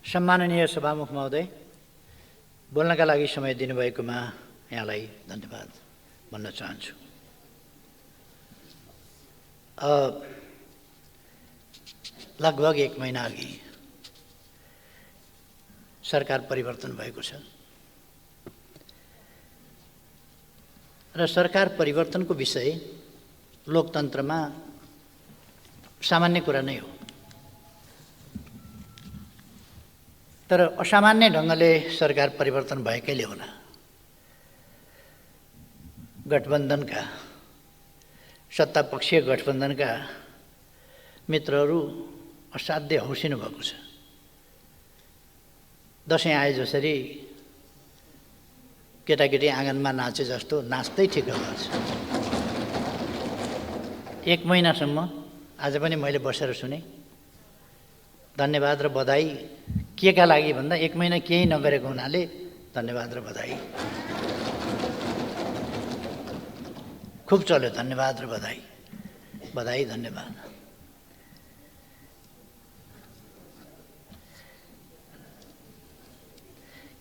सम्माननीय सभामुख महोदय, बोल्नका लागि समय दिनुभएकोमा यहाँलाई धन्यवाद भन्न चाहन्छु। लगभग 1 महिना अघि सरकार परिवर्तन भएको छ र सरकार परिवर्तनको विषय लोकतन्त्रमा सामान्य कुरा नै हो। तर असामान्य ढङ्गले सरकार परिवर्तन भएकैले होला गठबन्धनका सत्तापक्षीय गठबन्धनका मित्रहरू असाध्य हौसिनु भएको छ। दसैँ आए जसरी केटाकेटी आँगनमा नाचे जस्तो नाच्दै ठिक गर्छ। 1 महिनासम्म आज पनि मैले बसेर सुने। धन्यवाद र बधाई के का लागि भन्दा 1 महिना केही नगरेको हुनाले धन्यवाद र बधाई। खुब चल्यो धन्यवाद र बधाई, बधाई धन्यवाद।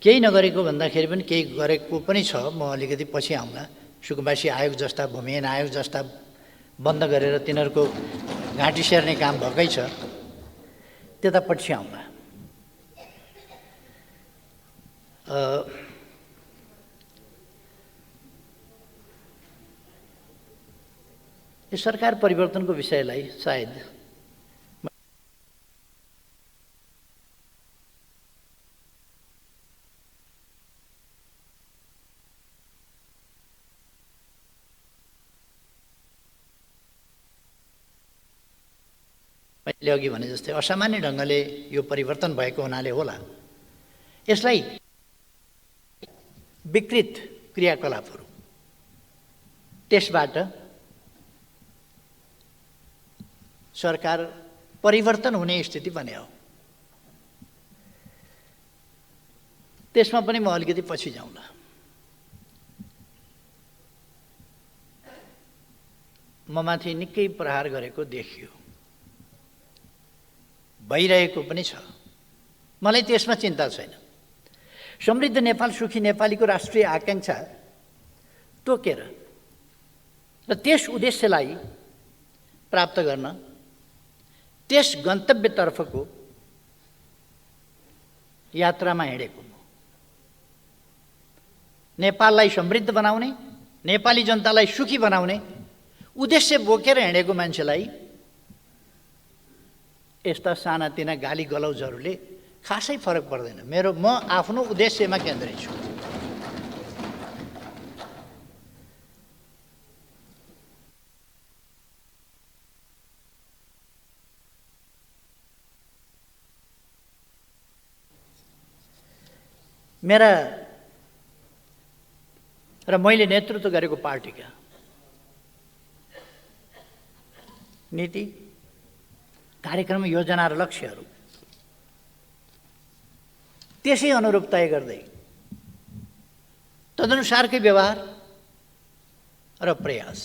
केही नगरेको भन्दाखेरि पनि केही गरेको पनि छ। म अलिकति पछि आउँला। सुकुम्बासी आयोग जस्ता, भूमिहीन आयोग जस्ता बन्द गरेर तिनीहरूको घाँटी सेर्ने काम भएकै छ, त्यता पछि आउँला। यो सरकार परिवर्तनको विषयलाई सायद मैले अघि भने जस्तै असामान्य ढङ्गले यो परिवर्तन भएको हुनाले होला यसलाई विकृत क्रियाकलापहरू त्यसबाट सरकार परिवर्तन हुने स्थिति बन्यो। त्यसमा पनि म अलिकति पछि जाउँला। म माथि निकै प्रहार गरेको देखियो, भइरहेको पनि छ। मलाई त्यसमा चिन्ता छैन। समृद्ध नेपाल, सुखी नेपालीको राष्ट्रिय आकांक्षा तोकेर र त्यस उद्देश्यलाई प्राप्त गर्न त्यस गन्तव्यतर्फको यात्रामा हिँडेको म। नेपाललाई समृद्ध बनाउने, नेपाली जनतालाई सुखी बनाउने उद्देश्य बोकेर हिँडेको मान्छेलाई यस्ता सानातिना गाली गलौजहरूले खासै फरक पर्दैन। म आफ्नो उद्देश्यमा केन्द्रित छु। मेरा र मैले नेतृत्व गरेको पार्टीका नीति, कार्यक्रम, योजना र लक्ष्यहरू त्यसै अनुरूप तय गर्दै तदनुसारकै व्यवहार र प्रयास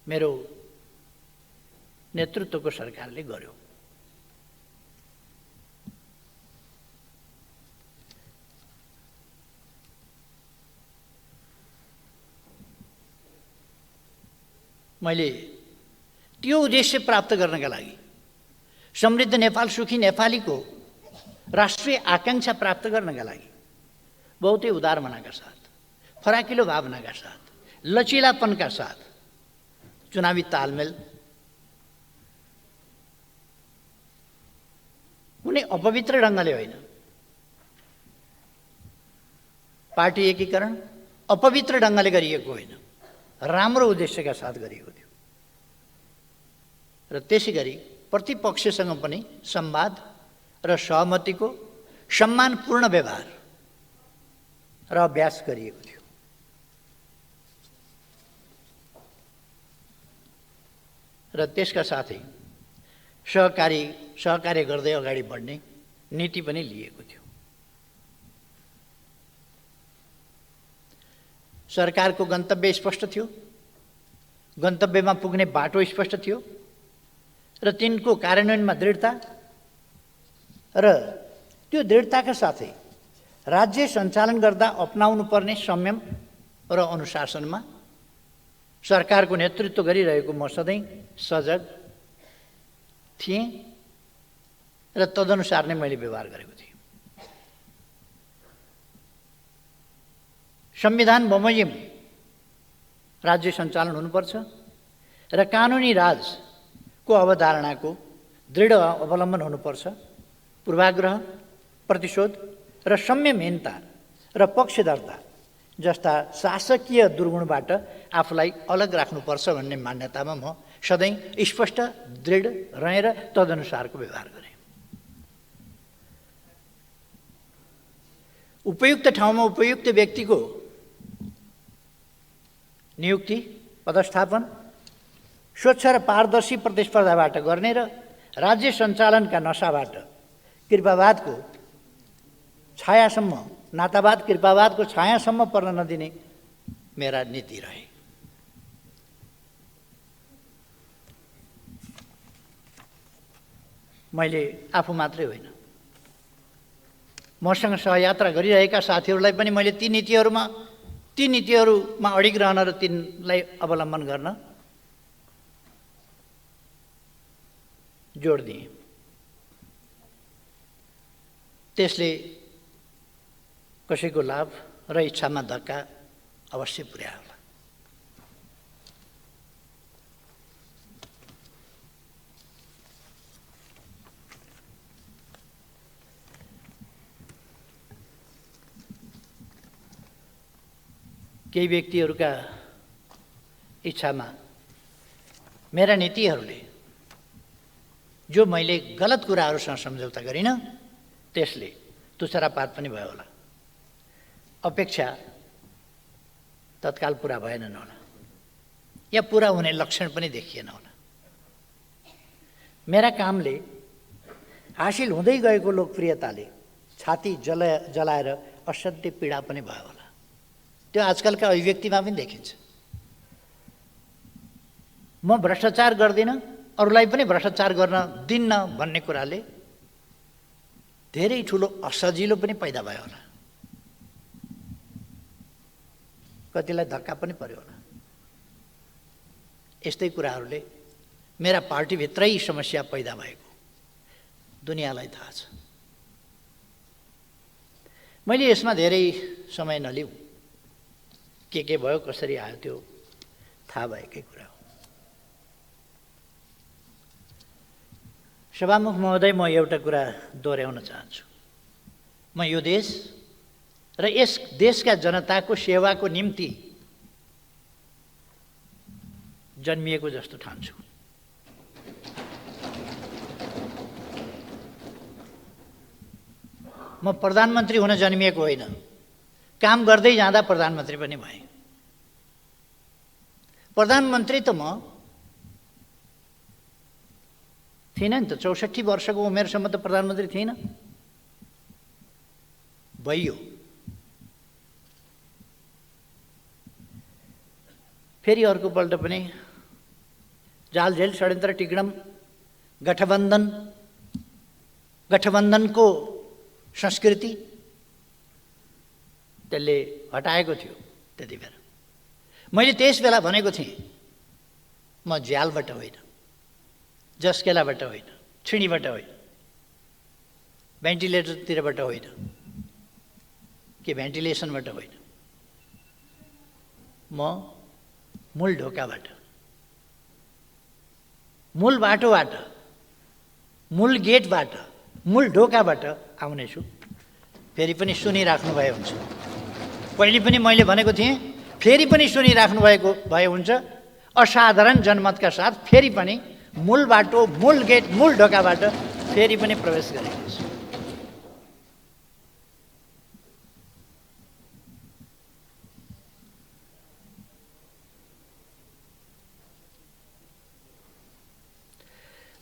मेरो नेतृत्वको सरकारले गर्यो। मैले त्यो उद्देश्य प्राप्त गर्नका लागि, समृद्ध नेपाल, सुखी नेपालीको राष्ट्रिय आकांक्षा प्राप्त गर्नका लागि बहुतै उदार मनाका साथ, फराकिलो भावनाका साथ, लचिलापनका साथ चुनावी तालमेल, कुनै अपवित्र ढङ्गले होइन, पार्टी एकीकरण अपवित्र ढङ्गले गरिएको होइन, राम्रो उद्देश्यका साथ गरिएको थियो। र त्यसै गरी प्रतिपक्षसँग पनि संवाद र सहमतिको सम्मानपूर्ण व्यवहार र अभ्यास गरिएको थियो। र त्यसका साथै सहकार्य गर्दै अगाडि बढ्ने नीति पनि लिएको थियो। सरकारको गन्तव्य स्पष्ट थियो, गन्तव्यमा पुग्ने बाटो स्पष्ट थियो र तिनको कार्यान्वयनमा दृढता र त्यो दृढताका साथै राज्य सञ्चालन गर्दा अपनाउनु पर्ने संयम र अनुशासनमा सरकारको नेतृत्व गरिरहेको म सधैँ सजग थिएँ र तदनुसार नै मैले व्यवहार गरेको थिएँ। संविधान बमोजिम राज्य सञ्चालन हुनुपर्छ र कानुनी राजको अवधारणाको दृढ अवलम्बन हुनुपर्छ। पूर्वाग्रह, प्रतिशोध र संयमहीनता र पक्षधरता जस्ता शासकीय दुर्गुणबाट आफूलाई अलग राख्नुपर्छ भन्ने मान्यतामा म सधैँ स्पष्ट, दृढ रहेर तदनुसारको व्यवहार गरेँ। उपयुक्त ठाउँमा उपयुक्त व्यक्तिको नियुक्ति, पदस्थापन स्वच्छ र पारदर्शी प्रतिस्पर्धाबाट गर्ने र राज्य सञ्चालनका नशाबाट कृपावादको छायासम्म, नातावाद कृपावादको छायासम्म पर्न नदिने मेरा नीति रहे। मैले आफू मात्रै होइन, मसँग सहयात्रा गरिरहेका साथीहरूलाई पनि मैले ती नीतिहरूमा अडिग रहन र तिनलाई अवलम्बन गर्न जोड दिएँ। त्यसले कसैको लाभ र इच्छामा धक्का अवश्य पुर्यायो होला। केही व्यक्तिहरूका इच्छामा मेरा नीतिहरूले जो मैले गलत कुराहरूसँग सम्झौता गरिनँ त्यसले तुच्छरापात पनि भयो होला। अपेक्षा तत्काल पुरा भएनन् होला या पुरा हुने लक्षण पनि देखिएन होला। मेरा कामले हासिल हुँदै गएको लोकप्रियताले छाती जलाएर असाध्य पीडा पनि भयो होला। त्यो आजकलका अभिव्यक्तिमा पनि देखिन्छ। म भ्रष्टाचार गर्दिनँ, अरूलाई पनि भ्रष्टाचार गर्न दिन्न भन्ने कुराले धेरै ठुलो असजिलो पनि पैदा भयो होला। कतिलाई धक्का पनि पर्यो होला। यस्तै कुराहरूले मेरा पार्टीभित्रै समस्या पैदा भएको दुनियाँलाई थाहा छ। मैले यसमा धेरै समय नलिउँ, के भयो कसरी आयो त्यो थाहा भएकै कुरा हो। सभामुख महोदय, म एउटा कुरा दोहोऱ्याउन चाहन्छु। म यो देश र यस देशका जनताको सेवाको निम्ति जन्मिएको जस्तो ठान्छु। म प्रधानमन्त्री हुन जन्मिएको होइन, काम गर्दै जाँदा प्रधानमन्त्री पनि भएँ। प्रधानमन्त्री त म थिइनँ नि त। 64 वर्षको उमेरसम्म त प्रधानमन्त्री थिइनँ। भइयो। फेरि अर्कोपल्ट पनि जालझेल षड्यन्त्र टिकडम गठबन्धनको संस्कृति त्यसले हटाएको थियो। त्यति बेला मैले त्यस बेला भनेको थिएँ, म झ्यालबाट होइन, जस्केलाबाट होइन, छिणीबाट होइन, भेन्टिलेटरतिरबाट होइन, कि भेन्टिलेसनबाट होइन, म मूल ढोकाबाट, मूल बाटोबाट, मूल गेटबाट, मूल ढोकाबाट आउनेछु। फेरि पनि सुनिराख्नु भए हुन्छ। पहिले पनि मैले भनेको थिएँ, फेरि पनि सुनिराख्नु भएको भए हुन्छ। असाधारण जनमतका साथ फेरि पनि मूल बाटो, मूल गेट, मूल ढोकाबाट फेरि पनि प्रवेश गरेको छु।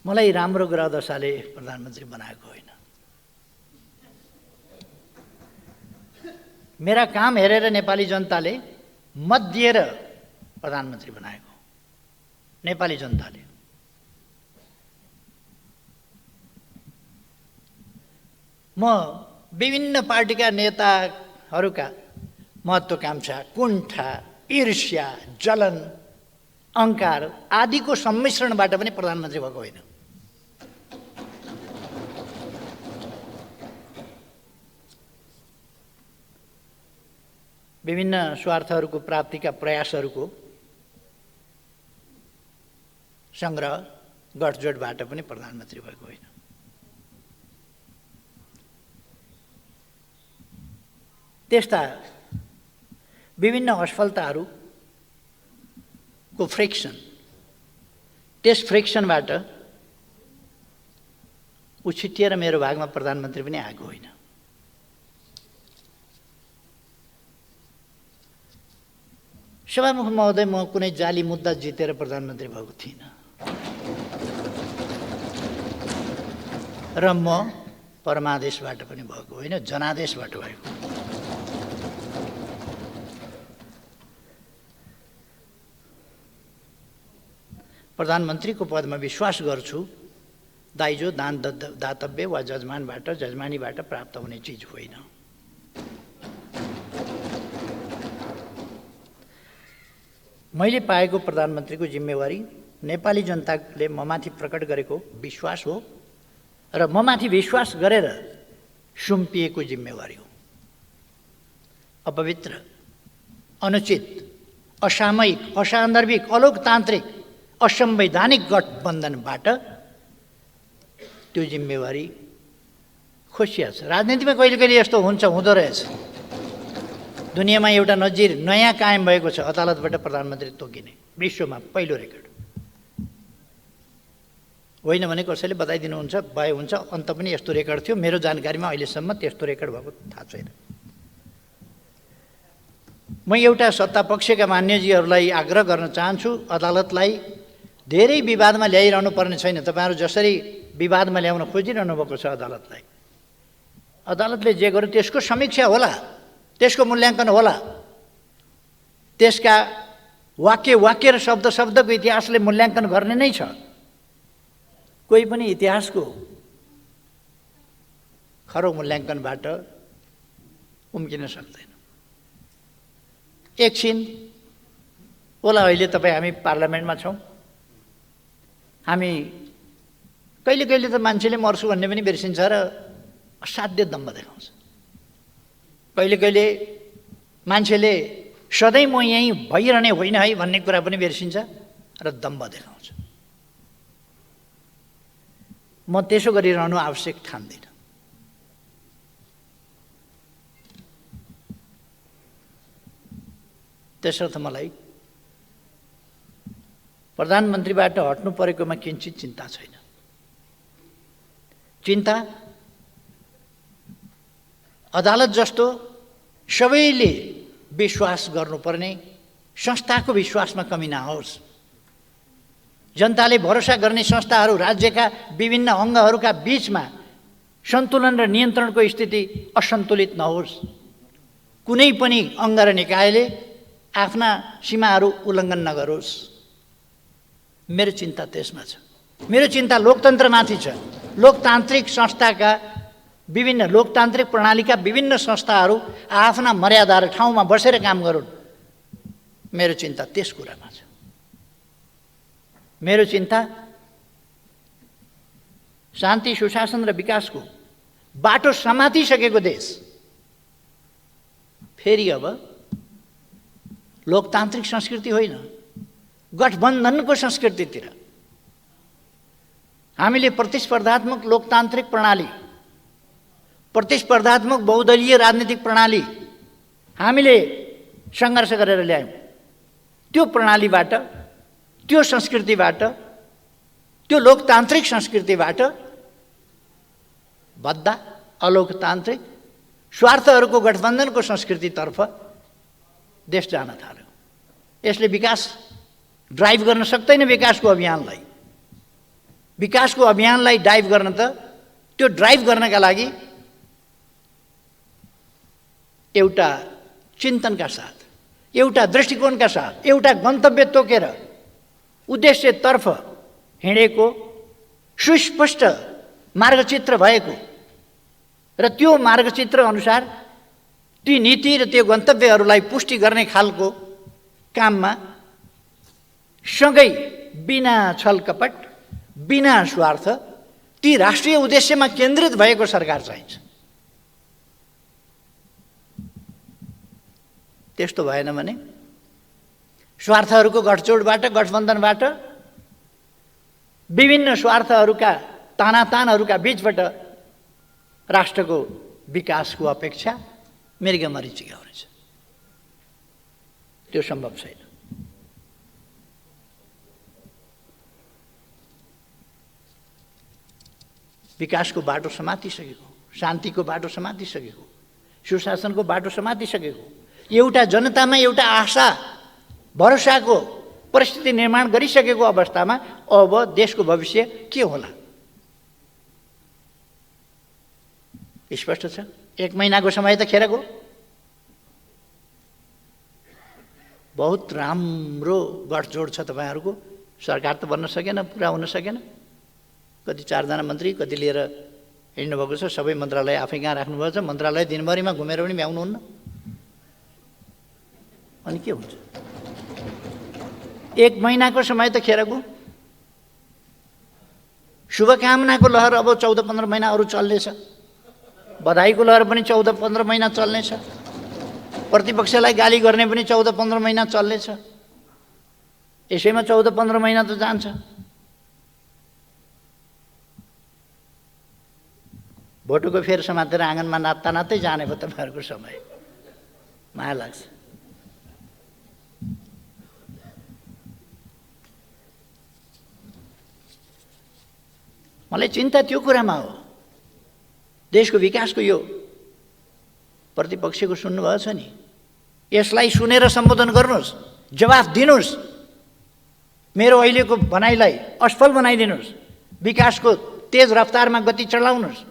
मलाई राम्रो ग्रह दशाले प्रधानमन्त्री बनाएको होइन। मेरा काम हेरेर नेपाली जनताले मत दिएर प्रधानमन्त्री बनाएको। नेपाली जनताले म विभिन्न पार्टीका नेताहरूका महत्त्वाकांक्षा, कुण्ठा, ईर्ष्या, जलन, अहङ्कार आदिको सम्मिश्रणबाट पनि प्रधानमन्त्री भएको होइन। विभिन्न स्वार्थहरूको प्राप्तिका प्रयासहरूको सङ्ग्रह, गठजोडबाट पनि प्रधानमन्त्री भएको होइन। त्यस्ता विभिन्न असफलताहरूको फ्रिक्सन, त्यस फ्रिक्सनबाट उछिटिएर मेरो भागमा प्रधानमन्त्री पनि आएको होइन। सभामुख महोदय, म कुनै जाली मुद्दा जितेर प्रधानमन्त्री भएको थिइनँ र म परमादेशबाट पनि भएको होइन, जनादेशबाट भएको। प्रधानमन्त्रीको पदमा विश्वास गर्छु, दाइजो, दान, दातव्य वा जजमानबाट, जजमानीबाट प्राप्त हुने चिज होइन। मैले पाएको प्रधानमन्त्रीको जिम्मेवारी नेपाली जनताले ममाथि प्रकट गरेको विश्वास हो र ममाथि विश्वास गरेर सुम्पिएको जिम्मेवारी हो। अपवित्र, अनुचित, असामयिक, असान्दर्भिक, अलोकतान्त्रिक, असंवैधानिक गठबन्धनबाट त्यो जिम्मेवारी खोसिया छ। राजनीतिमा कहिले कहिले यस्तो हुन्छ, हुँदो रहेछ। दुनियाँमा एउटा नजिर नयाँ कायम भएको छ, अदालतबाट प्रधानमन्त्री तोकिने, विश्वमा पहिलो रेकर्ड। होइन भने कसैले बताइदिनुहुन्छ, भए हुन्छ, अन्त पनि यस्तो रेकर्ड थियो। मेरो जानकारीमा अहिलेसम्म त्यस्तो रेकर्ड भएको थाहा छैन। म एउटा सत्तापक्षका मान्यजीहरूलाई आग्रह गर्न चाहन्छु, अदालतलाई धेरै विवादमा ल्याइरहनु पर्ने छैन। तपाईँहरू जसरी विवादमा ल्याउन खोजिरहनु भएको छ अदालतलाई, अदालतले जे गर्यो त्यसको समीक्षा होला, त्यसको मूल्याङ्कन होला। त्यसका वाक्य र शब्दको इतिहासले मूल्याङ्कन गर्ने नै छ। कोही पनि इतिहासको खरो मूल्याङ्कनबाट उम्किन सक्दैन। एकछिन होला, अहिले तपाईँ हामी पार्लियामेन्टमा छौँ। हामी कहिले कहिले त मान्छेले मर्छु भन्ने पनि बिर्सिन्छ र असाध्य दम्भ देखाउँछ। कहिले कहिले मान्छेले सधैँ म यहीँ भइरहने होइन है भन्ने कुरा पनि बिर्सिन्छ र दम्भ देखाउँछ। म त्यसो गरिरहनु आवश्यक ठान्दिनँ। त्यसर्थ मलाई प्रधानमन्त्रीबाट हट्नु परेकोमा किञ्चित चिन्ता छैन। चिन्ता अदालत जस्तो सबैले विश्वास गर्नुपर्ने संस्थाको विश्वासमा कमी नहोस्। जनताले भरोसा गर्ने संस्थाहरू, राज्यका विभिन्न अङ्गहरूका बीचमा सन्तुलन र नियन्त्रणको स्थिति असन्तुलित नहोस्। कुनै पनि अङ्ग र निकायले आफ्ना सीमाहरू उल्लङ्घन नगरोस्। मेरो चिन्ता त्यसमा छ। मेरो चिन्ता लोकतन्त्रमाथि छ। लोकतान्त्रिक संस्थाका विभिन्न लोकतान्त्रिक प्रणालीका विभिन्न संस्थाहरू आफ्ना मर्यादा र ठाउँमा बसेर काम गरून्। मेरो चिन्ता त्यस कुरामा छ। मेरो चिन्ता शान्ति, सुशासन र विकासको बाटो समातिसकेको देश फेरि अब लोकतान्त्रिक संस्कृति होइन, गठबन्धनको संस्कृतितिर हामीले प्रतिस्पर्धात्मक लोकतान्त्रिक प्रणाली, प्रतिस्पर्धात्मक बहुदलीय राजनीतिक प्रणाली हामीले सङ्घर्ष गरेर ल्यायौँ। त्यो प्रणालीबाट, त्यो संस्कृतिबाट, त्यो लोकतान्त्रिक संस्कृतिबाट बद्दा अलोकतान्त्रिक स्वार्थहरूको गठबन्धनको संस्कृतितर्फ देश जान थाल्यो। यसले विकास ड्राइभ गर्न सक्दैन। विकासको अभियानलाई ड्राइभ गर्न त, त्यो ड्राइभ गर्नका लागि एउटा चिन्तनका साथ, एउटा दृष्टिकोणका साथ, एउटा गन्तव्य तोकेर उद्देश्यतर्फ हिँडेको, सुस्पष्ट मार्गचित्र भएको र त्यो मार्गचित्र अनुसार ती नीति र त्यो गन्तव्यहरूलाई पुष्टि गर्ने खालको काममा सँगै बिना छलकपट, बिना स्वार्थ ती राष्ट्रिय उद्देश्यमा केन्द्रित भएको सरकार चाहिन्छ। त्यस्तो भएन भने स्वार्थहरूको गठजोडबाट, गठबन्धनबाट, विभिन्न स्वार्थहरूका तानातानहरूका बीचबाट राष्ट्रको विकासको अपेक्षा मृगमरीचिका हुनेछ। त्यो सम्भव छैन। विकासको बाटो समातिसकेको, शान्तिको बाटो समातिसकेको, सुशासनको बाटो समातिसकेको, एउटा जनतामा एउटा आशा भरोसाको परिस्थिति निर्माण गरिसकेको अवस्थामा अब देशको भविष्य के होला? स्पष्ट छ। 1 महिनाको समय त खेर गयो। बहुत राम्रो गठजोड छ तपाईहरुको। सरकार त बन्न सकेन, पुरा हुन सकेन। कति 4 जना मन्त्री कति लिएर हिँड्नु भएको छ। सबै मन्त्रालय आफै कहाँ राख्नु भएको छ। मन्त्रालय दिनभरिमा घुमेर पनि भ्याउनुहुन्न। अनि के हुन्छ? 1 महिनाको समय त खेर गयो। शुभकामनाको लहर अब 14-15 महिना अरु चल्नेछ। बधाईको लहर पनि 14-15 महिना चल्नेछ। प्रतिपक्षलाई गाली गर्ने पनि 14-15 महिना चल्नेछ। यसैमा 14-15 महिना त जान्छ। भोटोको फेर समातेर आँगनमा नाच्दा नाच्दै जाने भयो तपाईहरुको समय। माया लाग्छ। मलाई चिन्ता त्यो कुरामा हो। देशको विकासको यो प्रतिपक्षको सुन्नुभएको छ नि, यसलाई सुनेर सम्बोधन गर्नुहोस्, जवाफ दिनुहोस्। मेरो अहिलेको भनाइलाई असफल बनाइदिनुहोस्। विकासको तेज रफ्तारमा गति चलाउनुहोस्।